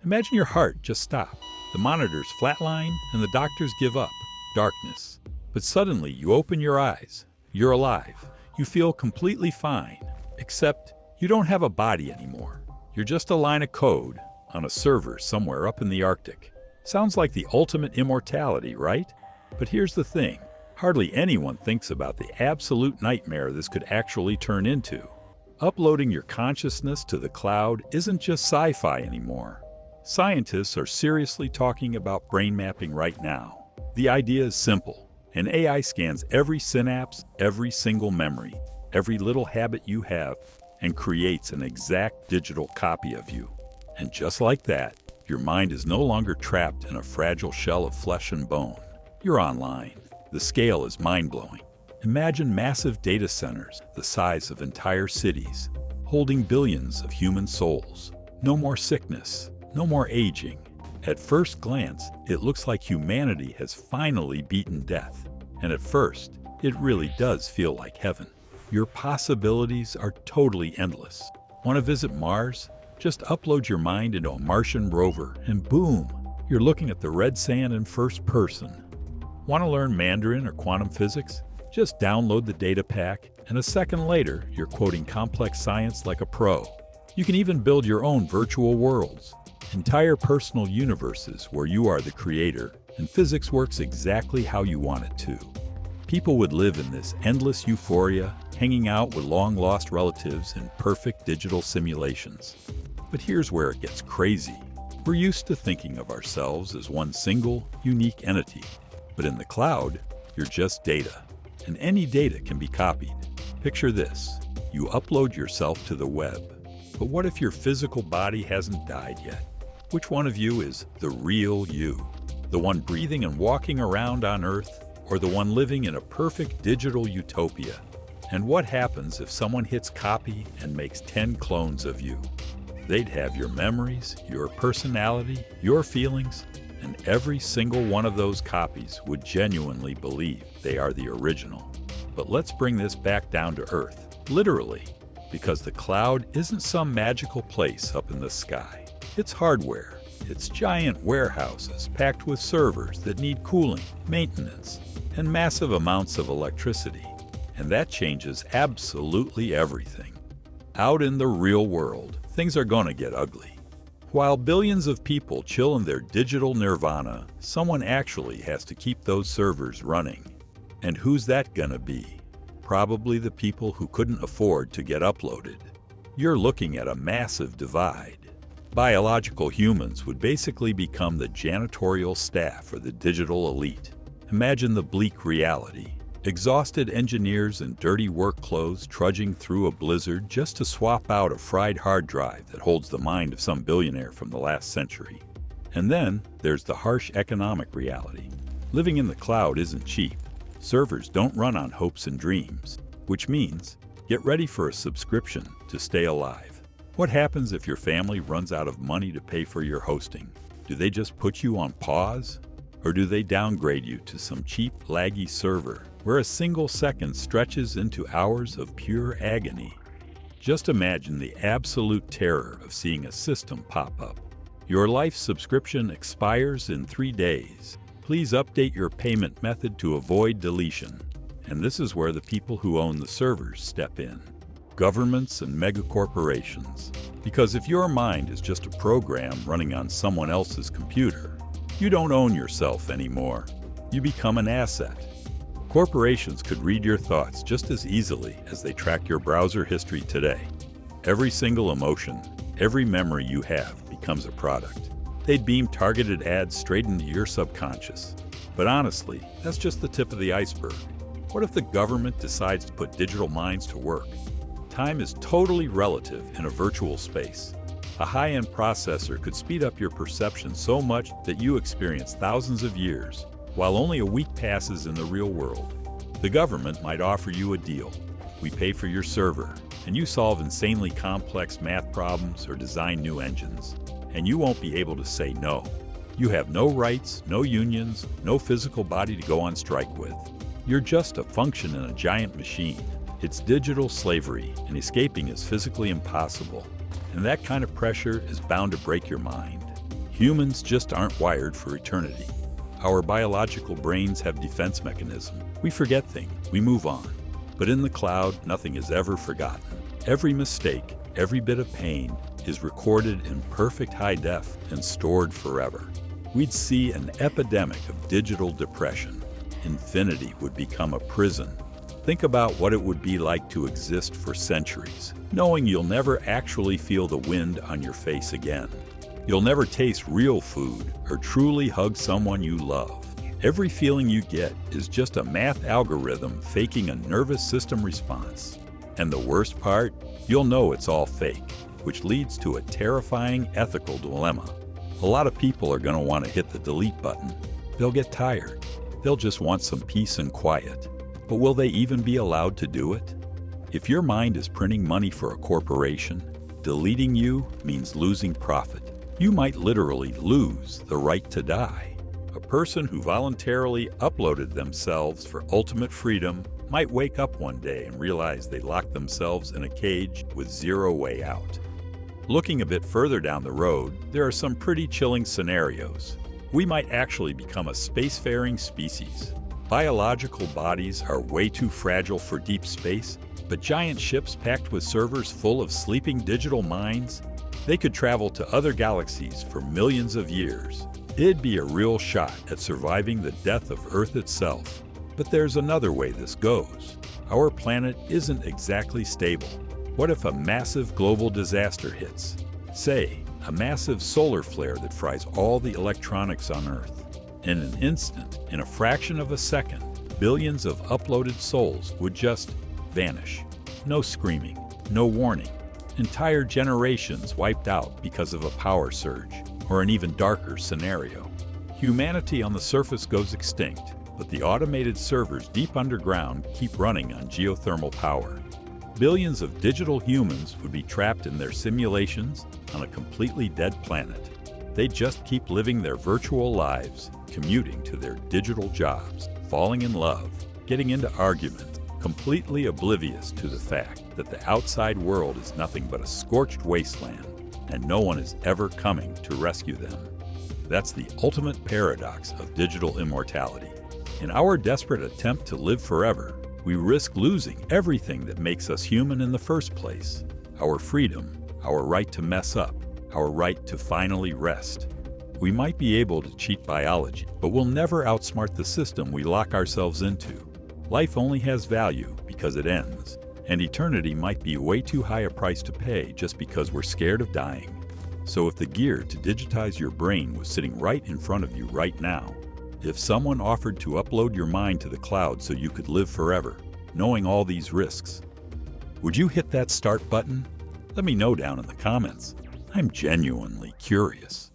Imagine your heart just stop. The monitors flatline and the doctors give up. Darkness. But suddenly you open your eyes. You're alive. You feel completely fine. Except you don't have a body anymore. You're just a line of code on a server somewhere up in the Arctic. Sounds like the ultimate immortality, right? But here's the thing. Hardly anyone thinks about the absolute nightmare this could actually turn into. Uploading your consciousness to the cloud isn't just sci-fi anymore. Scientists are seriously talking about brain mapping right now. The idea is simple. An AI scans every synapse, every single memory, every little habit you have, and creates an exact digital copy of you. And just like that, your mind is no longer trapped in a fragile shell of flesh and bone. You're online. The scale is mind-blowing. Imagine massive data centers the size of entire cities, holding billions of human souls. No more sickness, no more aging. At first glance, it looks like humanity has finally beaten death. And at first, it really does feel like heaven. Your possibilities are totally endless. Want to visit Mars? Just upload your mind into a Martian rover and boom, you're looking at the red sand in first person. Want to learn Mandarin or quantum physics? Just download the data pack, and a second later, you're quoting complex science like a pro. You can even build your own virtual worlds, entire personal universes where you are the creator, and physics works exactly how you want it to. People would live in this endless euphoria, hanging out with long-lost relatives in perfect digital simulations. But here's where it gets crazy. We're used to thinking of ourselves as one single, unique entity. But in the cloud, you're just data, and any data can be copied. Picture this. You upload yourself to the web. But what if your physical body hasn't died yet? Which one of you is the real you? The one breathing and walking around on Earth, or the one living in a perfect digital utopia? And what happens if someone hits copy and makes 10 clones of you? They'd have your memories, your personality, your feelings, and every single one of those copies would genuinely believe they are the original. But let's bring this back down to Earth, literally, because the cloud isn't some magical place up in the sky. It's hardware. It's giant warehouses packed with servers that need cooling, maintenance, and massive amounts of electricity. And that changes absolutely everything. Out in the real world, things are gonna get ugly. While billions of people chill in their digital nirvana, someone actually has to keep those servers running. And who's that gonna be? Probably the people who couldn't afford to get uploaded. You're looking at a massive divide. Biological humans would basically become the janitorial staff for the digital elite. Imagine the bleak reality. Exhausted engineers in dirty work clothes trudging through a blizzard just to swap out a fried hard drive that holds the mind of some billionaire from the last century. And then there's the harsh economic reality. Living in the cloud isn't cheap. Servers don't run on hopes and dreams, which means get ready for a subscription to stay alive. What happens if your family runs out of money to pay for your hosting? Do they just put you on pause? Or do they downgrade you to some cheap, laggy server where a single second stretches into hours of pure agony? Just imagine the absolute terror of seeing a system pop up. Your life subscription expires in 3 days. Please update your payment method to avoid deletion. And this is where the people who own the servers step in. Governments and megacorporations. Because if your mind is just a program running on someone else's computer, you don't own yourself anymore. You become an asset. Corporations could read your thoughts just as easily as they track your browser history today. Every single emotion, every memory you have becomes a product. They'd beam targeted ads straight into your subconscious. But honestly, that's just the tip of the iceberg. What if the government decides to put digital minds to work? Time is totally relative in a virtual space. A high-end processor could speed up your perception so much that you experience thousands of years, while only a week passes in the real world. The government might offer you a deal. We pay for your server, and you solve insanely complex math problems or design new engines. And you won't be able to say no. You have no rights, no unions, no physical body to go on strike with. You're just a function in a giant machine. It's digital slavery, and escaping is physically impossible. And that kind of pressure is bound to break your mind. Humans just aren't wired for eternity. Our biological brains have defense mechanisms. We forget things, we move on. But in the cloud, nothing is ever forgotten. Every mistake, every bit of pain is recorded in perfect high def and stored forever. We'd see an epidemic of digital depression. Infinity would become a prison. Think about what it would be like to exist for centuries, knowing you'll never actually feel the wind on your face again. You'll never taste real food or truly hug someone you love. Every feeling you get is just a math algorithm faking a nervous system response. And the worst part? You'll know it's all fake, which leads to a terrifying ethical dilemma. A lot of people are going to want to hit the delete button. They'll get tired. They'll just want some peace and quiet. But will they even be allowed to do it? If your mind is printing money for a corporation, deleting you means losing profit. You might literally lose the right to die. A person who voluntarily uploaded themselves for ultimate freedom might wake up one day and realize they locked themselves in a cage with zero way out. Looking a bit further down the road, there are some pretty chilling scenarios. We might actually become a spacefaring species. Biological bodies are way too fragile for deep space, but giant ships packed with servers full of sleeping digital minds, they could travel to other galaxies for millions of years. It'd be a real shot at surviving the death of Earth itself. But there's another way this goes. Our planet isn't exactly stable. What if a massive global disaster hits? Say, a massive solar flare that fries all the electronics on Earth. In an instant, in a fraction of a second, billions of uploaded souls would just vanish. No screaming, no warning. Entire generations wiped out because of a power surge, or an even darker scenario. Humanity on the surface goes extinct, but the automated servers deep underground keep running on geothermal power. Billions of digital humans would be trapped in their simulations on a completely dead planet. They'd just keep living their virtual lives, commuting to their digital jobs, falling in love, getting into arguments, completely oblivious to the fact that the outside world is nothing but a scorched wasteland, and no one is ever coming to rescue them. That's the ultimate paradox of digital immortality. In our desperate attempt to live forever, we risk losing everything that makes us human in the first place. Our freedom, our right to mess up, our right to finally rest. We might be able to cheat biology, but we'll never outsmart the system we lock ourselves into. Life only has value because it ends, and eternity might be way too high a price to pay just because we're scared of dying. So if the gear to digitize your brain was sitting right in front of you right now, if someone offered to upload your mind to the cloud so you could live forever, knowing all these risks, would you hit that start button? Let me know down in the comments. I'm genuinely curious.